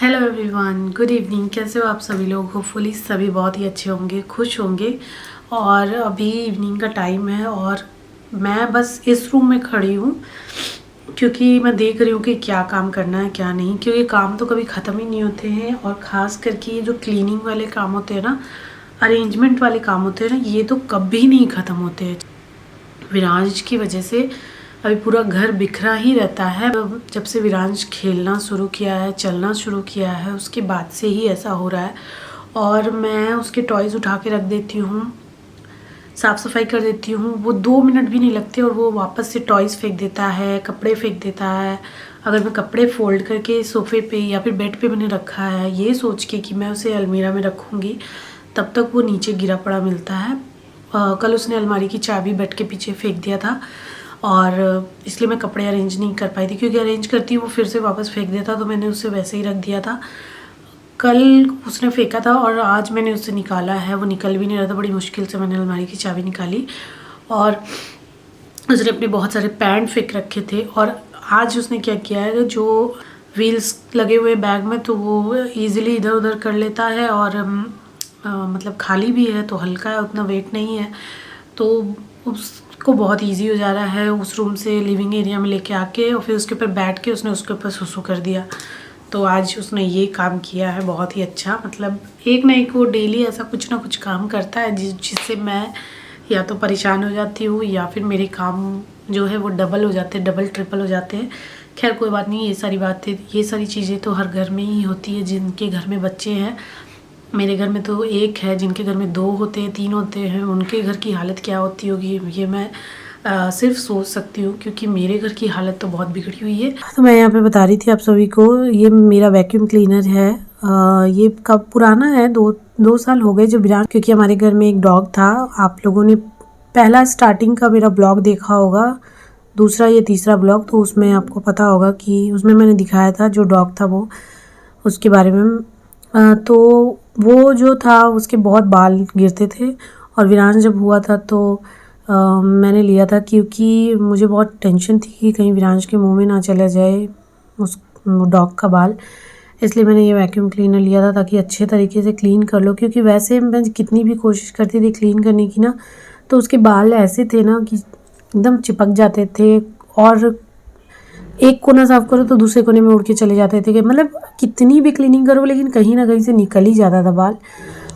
Hello everyone, good evening. कैसे हो आप सभी लोग? होपफुली सभी बहुत ही अच्छे होंगे, खुश होंगे। और अभी इवनिंग का टाइम है और मैं बस इस रूम में खड़ी हूँ क्योंकि मैं देख रही हूँ कि क्या काम करना है क्या नहीं, क्योंकि काम तो कभी ख़त्म ही नहीं होते हैं। और ख़ास करके ये जो क्लीनिंग वाले काम होते हैं ना, अरेंजमेंट वाले काम होते हैं ना, ये तो कभी नहीं ख़त्म होते हैं। विरांश की वजह से अभी पूरा घर बिखरा ही रहता है। जब से विरांश खेलना शुरू किया है, चलना शुरू किया है, उसके बाद से ही ऐसा हो रहा है। और मैं उसके टॉयज़ उठा के रख देती हूँ, साफ़ सफाई कर देती हूँ, वो 2 मिनट भी नहीं लगते और वो वापस से टॉयज़ फेंक देता है, कपड़े फेंक देता है। अगर मैं कपड़े फोल्ड करके सोफ़े पे या फिर बेड पे मैंने रखा है ये सोच के कि मैं उसे अलमीरा में रखूँगी, तब तक वो नीचे गिरा पड़ा मिलता है। कल उसने अलमारी की चाबी बेड के पीछे फेंक दिया था और इसलिए मैं कपड़े अरेंज नहीं कर पाई थी, क्योंकि अरेंज करती हूँ वो फिर से वापस फेंक देता, तो मैंने उसे वैसे ही रख दिया था। कल उसने फेंका था और आज मैंने उसे निकाला है, वो निकल भी नहीं रहा था। बड़ी मुश्किल से मैंने अलमारी की चाबी निकाली और उसने अपने बहुत सारे पैंट फेंक रखे थे। और आज उसने क्या किया है, जो व्हील्स लगे हुए बैग में तो वो ईज़िली इधर उधर कर लेता है और मतलब खाली भी है तो हल्का है, उतना वेट नहीं है, तो उसको बहुत इजी हो जा रहा है उस रूम से लिविंग एरिया में लेके आके और फिर उसके ऊपर बैठ के उसने उसके ऊपर सुसु कर दिया। तो आज उसने ये काम किया है बहुत ही अच्छा। मतलब एक ना एक वो डेली ऐसा कुछ ना कुछ काम करता है जिससे मैं या तो परेशान हो जाती हूँ या फिर मेरे काम जो है वो डबल हो जाते हैं, डबल ट्रिपल हो जाते हैं। खैर कोई बात नहीं, ये सारी बातें, ये सारी चीज़ें तो हर घर में ही होती है जिनके घर में बच्चे हैं। मेरे घर में तो एक है, जिनके घर में 2 होते हैं, 3 होते हैं, उनके घर की हालत क्या होती होगी ये मैं सिर्फ सोच सकती हूँ, क्योंकि मेरे घर की हालत तो बहुत बिगड़ी हुई है। तो मैं यहाँ पे बता रही थी आप सभी को, ये मेरा वैक्यूम क्लीनर है। ये कब पुराना है, 2 साल हो गए जब विराट, क्योंकि हमारे घर में एक डॉग था। आप लोगों ने पहला स्टार्टिंग का मेरा ब्लॉग देखा होगा, दूसरा या तीसरा ब्लॉग, तो उसमें आपको पता होगा कि उसमें मैंने दिखाया था जो डॉग था वो, उसके बारे में। तो वो जो था उसके बहुत बाल गिरते थे और विरान जब हुआ था तो मैंने लिया था, क्योंकि मुझे बहुत टेंशन थी कि कहीं विरांश के मुंह में ना चला जाए उस डॉग का बाल। इसलिए मैंने ये वैक्यूम क्लीनर लिया था ताकि अच्छे तरीके से क्लीन कर लो, क्योंकि वैसे मैं कितनी भी कोशिश करती थी क्लीन करने की ना, तो उसके बाल ऐसे थे ना कि एकदम चिपक जाते थे और एक कोना साफ करो तो दूसरे कोने में उड़ के चले जाते थे। कि मतलब कितनी भी क्लीनिंग करो लेकिन कहीं ना कहीं से निकल ही जाता था बाल।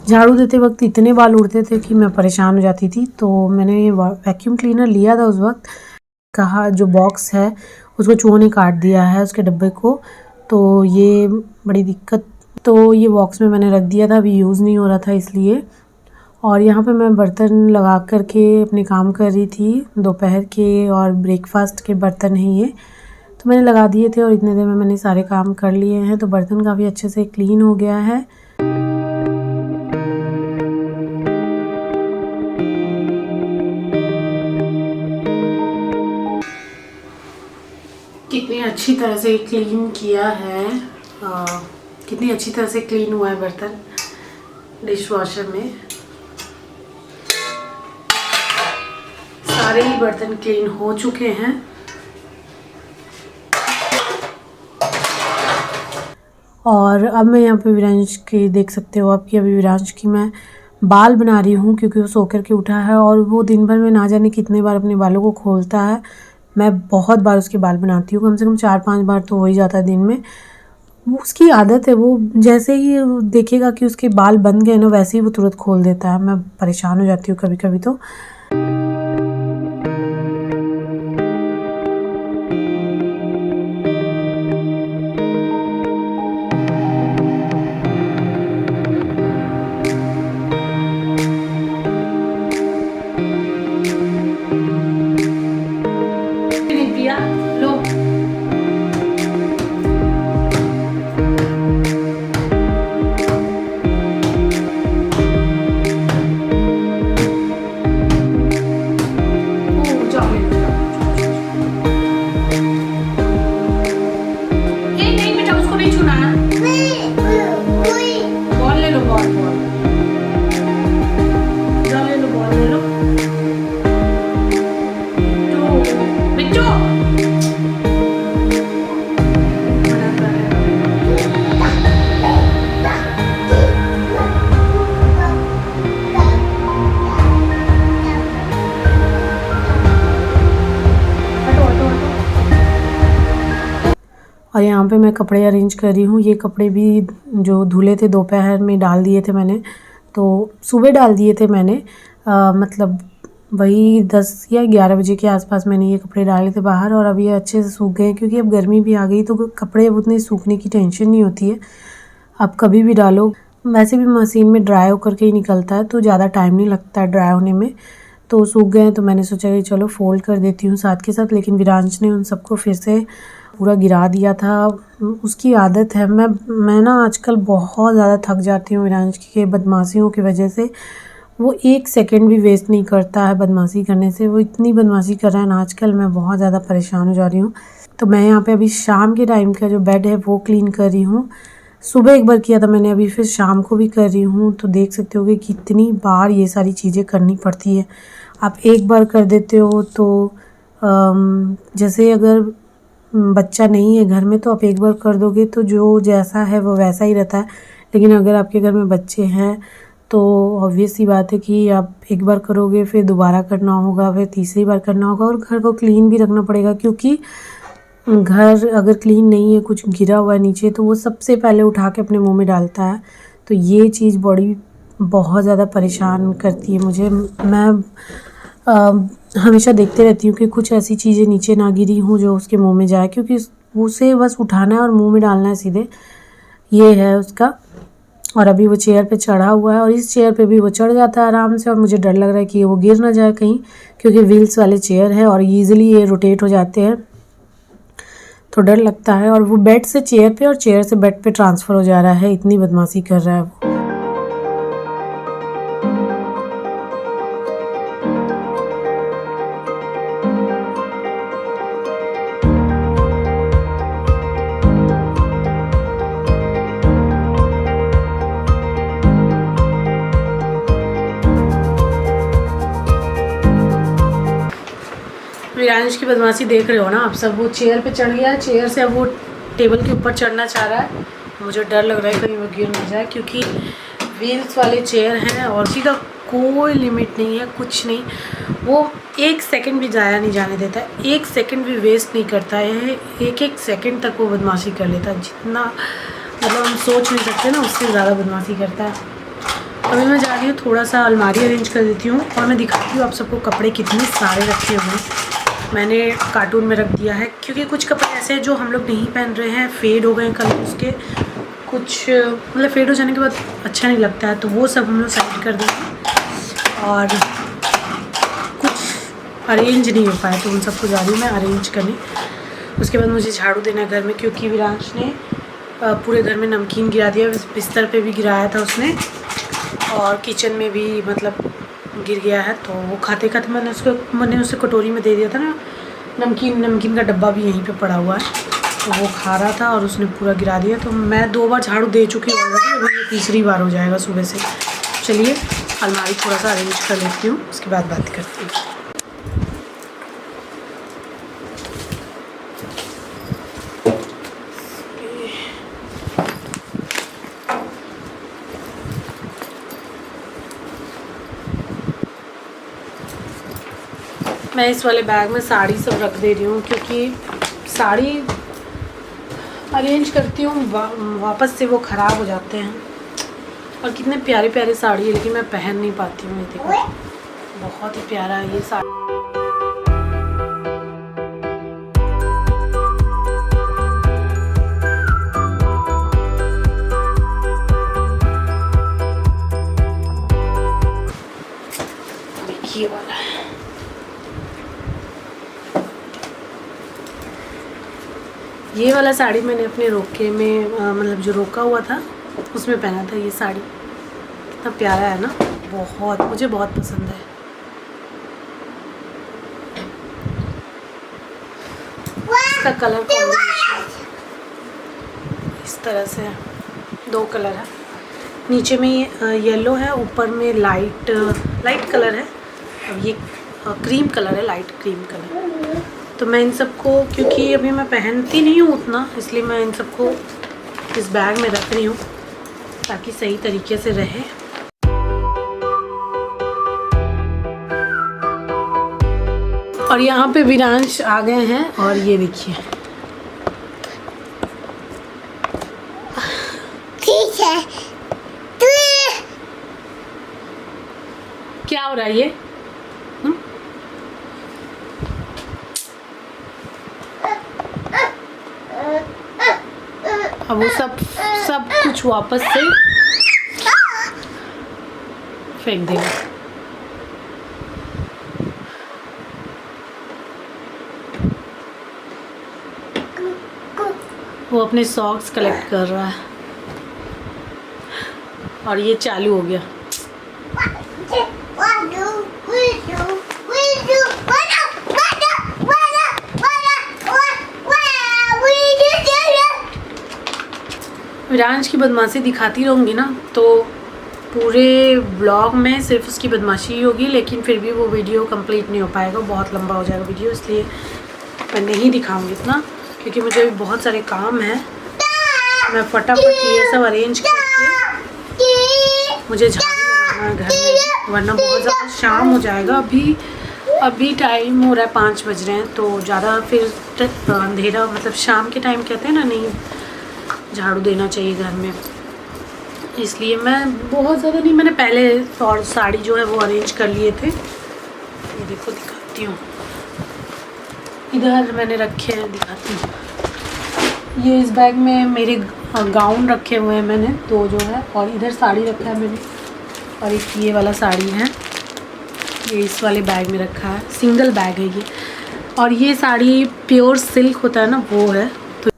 झाड़ू देते वक्त इतने बाल उड़ते थे कि मैं परेशान हो जाती थी। तो मैंने ये वैक्यूम क्लीनर लिया था उस वक्त, कहा जो बॉक्स है उसको चूहों ने काट दिया है उसके डब्बे को, तो ये बड़ी दिक्कत। तो ये बॉक्स में मैंने रख दिया था, अभी यूज़ नहीं हो रहा था इसलिए। और यहाँ पे मैं बर्तन लगा कर के अपने काम कर रही थी, दोपहर के और ब्रेकफास्ट के बर्तन हैं ये, तो मैंने लगा दिए थे और इतने देर में मैंने सारे काम कर लिए हैं। तो बर्तन काफ़ी अच्छे से क्लीन हो गया है। कितनी अच्छी तरह से क्लीन किया है, कितनी अच्छी तरह से क्लीन हुआ है बर्तन डिश वॉशर में। सारे ही बर्तन क्लीन हो चुके हैं। और अब मैं यहाँ पे विरांश की देख सकते हो आप कि अभी विरांश की मैं बाल बना रही हूँ, क्योंकि वो सो कर के उठा है और वो दिन भर में ना जाने कितने बार अपने बालों को खोलता है। मैं बहुत बार उसके बाल बनाती हूँ, कम से कम 4-5 बार तो हो ही जाता है दिन में। वो उसकी आदत है, वो जैसे ही देखेगा कि उसके बाल बन गए ना वैसे ही वो तुरंत खोल देता है। मैं परेशान हो जाती हूँ कभी कभी तो। लो पे मैं कपड़े अरेंज कर रही हूँ। ये कपड़े भी जो धुले थे दोपहर में डाल दिए थे मैंने, तो सुबह डाल दिए थे मैंने, मतलब वही 10 या 11 बजे के आसपास मैंने ये कपड़े डाले थे बाहर, और अभी अच्छे से सूख गए क्योंकि अब गर्मी भी आ गई तो कपड़े अब उतने सूखने की टेंशन नहीं होती है। आप कभी भी डालो, वैसे भी मशीन में ड्राई होकर के ही निकलता है तो ज़्यादा टाइम नहीं लगता है ड्राई होने में। तो सूख गए तो मैंने सोचा कि चलो फ़ोल्ड कर देती हूँ साथ के साथ, लेकिन विरांश ने उन सबको फिर से पूरा गिरा दिया था। उसकी आदत है, मैं ना आजकल बहुत ज़्यादा थक जाती हूँ विरांश की बदमाशियों की वजह से। वो 1 सेकंड भी वेस्ट नहीं करता है बदमाशी करने से। वो इतनी बदमाशी कर रहा है ना आजकल, मैं बहुत ज़्यादा परेशान हो जा रही हूँ। तो मैं यहाँ पे अभी शाम के टाइम का जो बेड है वो क्लीन कर रही हूँ। सुबह एक बार किया था मैंने, अभी फिर शाम को भी कर रही हूँ। तो देख सकते हो कि कितनी बार ये सारी चीज़ें करनी पड़ती है। आप एक बार कर देते हो तो जैसे अगर बच्चा नहीं है घर में तो आप एक बार कर दोगे तो जो जैसा है वो वैसा ही रहता है। लेकिन अगर आपके घर में बच्चे हैं तो ऑब्वियस सी बात है कि आप एक बार करोगे, फिर दोबारा करना होगा, फिर तीसरी बार करना होगा, और घर को क्लीन भी रखना पड़ेगा क्योंकि घर अगर क्लीन नहीं है, कुछ गिरा हुआ है नीचे, तो वो सबसे पहले उठा के अपने मुंह में डालता है। तो ये चीज़ बड़ी बहुत ज़्यादा परेशान करती है मुझे। मैं हमेशा देखते रहती हूँ कि कुछ ऐसी चीज़ें नीचे ना गिरी हों जो उसके मुंह में जाए, क्योंकि उसे बस उठाना है और मुंह में डालना है सीधे, ये है उसका। और अभी वो चेयर पे चढ़ा हुआ है और इस चेयर पे भी वो चढ़ जाता है आराम से, और मुझे डर लग रहा है कि वो गिर ना जाए कहीं, क्योंकि व्हील्स वाले चेयर है और ईज़िली ये रोटेट हो जाते हैं, तो डर लगता है। और वो बेड से चेयर पे और चेयर से बेड पे ट्रांसफ़र हो जा रहा है, इतनी बदमाशी कर रहा है वो। विरांश की बदमाशी देख रहे हो ना आप सब। वो चेयर पे चढ़ गया है, चेयर से अब वो टेबल के ऊपर चढ़ना चाह रहा है। मुझे डर लग रहा है कहीं वो गिर ना जाए, क्योंकि व्हील्स वाले चेयर हैं और उसी का कोई लिमिट नहीं है, कुछ नहीं। वो 1 सेकंड भी ज़ाया नहीं जाने देता है, 1 सेकंड भी वेस्ट नहीं करता है। 1-1 सेकंड तक वो बदमाशी कर लेता है, जितना मतलब हम सोच नहीं सकते ना, उससे ज़्यादा बदमाशी करता है। अभी मैं जा रही हूँ, थोड़ा सा अलमारी अरेंज कर देती हूँ और मैं दिखाती हूँ आप सबको कपड़े कितने सारे रखे हुए हैं। मैंने कार्टून में रख दिया है क्योंकि कुछ कपड़े ऐसे हैं जो हम लोग नहीं पहन रहे हैं, फेड हो गए कलर उसके, कुछ मतलब फेड हो जाने के बाद अच्छा नहीं लगता है, तो वो सब हम लोग साइड कर देंगे। और कुछ अरेंज नहीं हो पाए तो उन सबको जा रही हूँ मैं अरेंज करने। उसके बाद मुझे झाड़ू देना है घर में, क्योंकि विरांश ने पूरे घर में नमकीन गिरा दिया, बिस्तर पे भी गिराया था उसने, और किचन में भी मतलब गिर गया है। तो वो खाते खाते मैंने उसे कटोरी में दे दिया था ना नमकीन का डब्बा भी यहीं पे पड़ा हुआ है, तो वो खा रहा था और उसने पूरा गिरा दिया। तो मैं 2 बार झाड़ू दे चुकी हूँ ऑलरेडी, अभी ये तीसरी बार हो जाएगा सुबह से। चलिए अलमारी थोड़ा सा अरेंज कर लेती हूँ, उसके बाद बात करती हूँ। मैं इस वाले बैग में साड़ी सब रख दे रही हूँ, क्योंकि साड़ी अरेंज करती हूँ वापस से वो ख़राब हो जाते हैं। और कितने प्यारे प्यारे साड़ी है, लेकिन मैं पहन नहीं पाती हूँ। ये देखो बहुत ही प्यारा है ये साड़ी। ये वाला है, ये वाला साड़ी मैंने अपने रोके में मतलब जो रोका हुआ था उसमें पहना था। ये साड़ी कितना प्यारा है ना, बहुत मुझे बहुत पसंद है। इसका कलर कॉम्बिनेशन इस तरह से है, 2 कलर है, नीचे में येलो है, ऊपर में लाइट कलर है, अब ये क्रीम कलर है, लाइट क्रीम कलर। तो मैं इन सबको, क्योंकि अभी मैं पहनती नहीं हूँ उतना, इसलिए मैं इन सबको इस बैग में रख रही हूँ ताकि सही तरीके से रहे। और यहाँ पे विरांश आ गए हैं और ये देखिए क्या हो रहा है ये? अब वो सब कुछ वापस से फेंक देगा। वो अपने सॉक्स कलेक्ट कर रहा है और ये चालू हो गया। विरांश की बदमाशी दिखाती रहूँगी ना तो पूरे ब्लॉग में सिर्फ उसकी बदमाशी ही होगी, लेकिन फिर भी वो वीडियो कंप्लीट नहीं हो पाएगा, बहुत लंबा हो जाएगा वीडियो, इसलिए मैं नहीं दिखाऊंगी इतना, क्योंकि मुझे अभी बहुत सारे काम हैं। मैं फटाफट ये सब अरेंज करके मुझे झाड़ू लगाना है घर में, वरना बहुत ज़्यादा शाम हो जाएगा। अभी टाइम हो रहा है 5 बज रहे हैं, तो ज़्यादा फिर अंधेरा, मतलब शाम के टाइम कहते हैं ना, नहीं झाड़ू देना चाहिए घर में। इसलिए मैं बहुत ज़्यादा नहीं, मैंने पहले और साड़ी जो है वो अरेंज कर लिए थे। ये देखो दिखाती हूँ, इधर मैंने रखे हैं, दिखाती हूँ। ये इस बैग में मेरे गाउन रखे हुए हैं मैंने, तो जो है, और इधर साड़ी रखा है मैंने, और एक ये वाला साड़ी है, ये इस वाले बैग में रखा है, सिंगल बैग है ये। और ये साड़ी प्योर सिल्क होता है ना, वो है।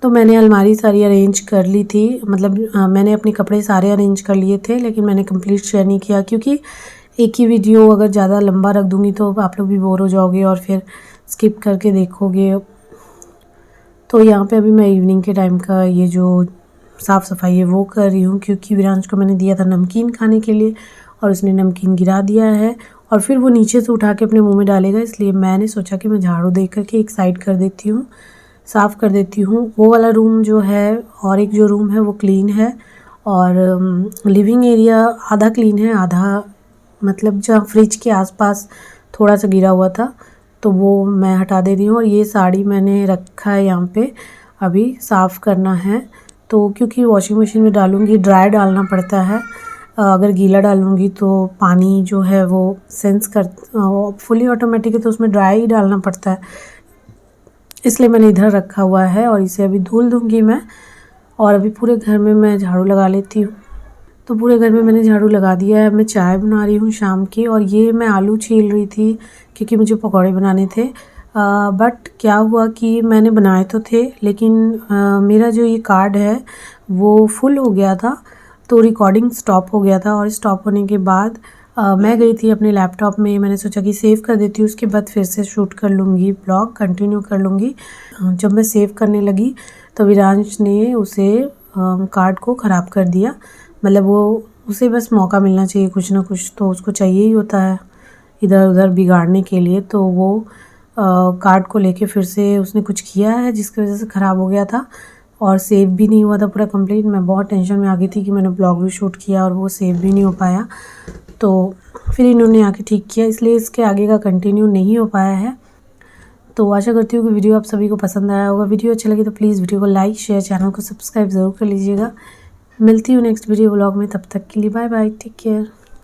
तो मैंने अलमारी सारी अरेंज कर ली थी, मतलब मैंने अपने कपड़े सारे अरेंज कर लिए थे, लेकिन मैंने कंप्लीट शेयर नहीं किया, क्योंकि एक ही वीडियो अगर ज़्यादा लंबा रख दूँगी तो आप लोग भी बोर हो जाओगे और फिर स्किप करके देखोगे। तो यहाँ पे अभी मैं इवनिंग के टाइम का ये जो साफ़ सफाई है वो कर रही हूँ, क्योंकि विरांश को मैंने दिया था नमकीन खाने के लिए और उसने नमकीन गिरा दिया है और फिर वो नीचे से उठा के अपने मुँह में डालेगा, इसलिए मैंने सोचा कि मैं झाड़ू दे करके एक साइड कर देती हूँ, साफ़ कर देती हूँ। वो वाला रूम जो है और एक जो रूम है वो क्लीन है, और लिविंग एरिया आधा क्लीन है, आधा मतलब जहाँ फ्रिज के आसपास थोड़ा सा गिरा हुआ था तो वो मैं हटा दे रही हूँ। और ये साड़ी मैंने रखा है यहाँ पे, अभी साफ़ करना है, तो क्योंकि वॉशिंग मशीन में डालूँगी, ड्राई डालना पड़ता है, अगर गीला डालूँगी तो पानी जो है वो सेंस कर, फुली ऑटोमेटिक है तो उसमें ड्राई ही डालना पड़ता है, इसलिए मैंने इधर रखा हुआ है। और इसे अभी धुल दूँगी मैं, और अभी पूरे घर में मैं झाड़ू लगा लेती हूँ। तो पूरे घर में मैंने झाड़ू लगा दिया है। मैं चाय बना रही हूँ शाम की, और ये मैं आलू छील रही थी क्योंकि मुझे पकौड़े बनाने थे। बट क्या हुआ कि मैंने बनाए तो थे, लेकिन मेरा जो ये कार्ड है वो फुल हो गया था, तो रिकॉर्डिंग स्टॉप हो गया था। और स्टॉप होने के बाद मैं गई थी अपने लैपटॉप में, मैंने सोचा कि सेव कर देती हूँ, उसके बाद फिर से शूट कर लूँगी, ब्लॉग कंटिन्यू कर लूँगी। जब मैं सेव करने लगी तो विरांश ने उसे कार्ड को ख़राब कर दिया, मतलब वो उसे बस मौका मिलना चाहिए, कुछ ना कुछ तो उसको चाहिए ही होता है इधर उधर बिगाड़ने के लिए। तो वो कार्ड को लेके फिर से उसने कुछ किया है जिसकी वजह से ख़राब हो गया था, और सेव भी नहीं हुआ था पूरा कंप्लीट। मैं बहुत टेंशन में आ गई थी कि मैंने ब्लॉग भी शूट किया और वो सेव भी नहीं हो पाया, तो फिर इन्होंने आके ठीक किया, इसलिए इसके आगे का कंटिन्यू नहीं हो पाया है। तो आशा करती हूँ कि वीडियो आप सभी को पसंद आया होगा। वीडियो अच्छा लगे तो प्लीज़ वीडियो को लाइक, शेयर, चैनल को सब्सक्राइब ज़रूर कर लीजिएगा। मिलती हूँ नेक्स्ट वीडियो व्लॉग में, तब तक के लिए बाय बाय, टेक केयर।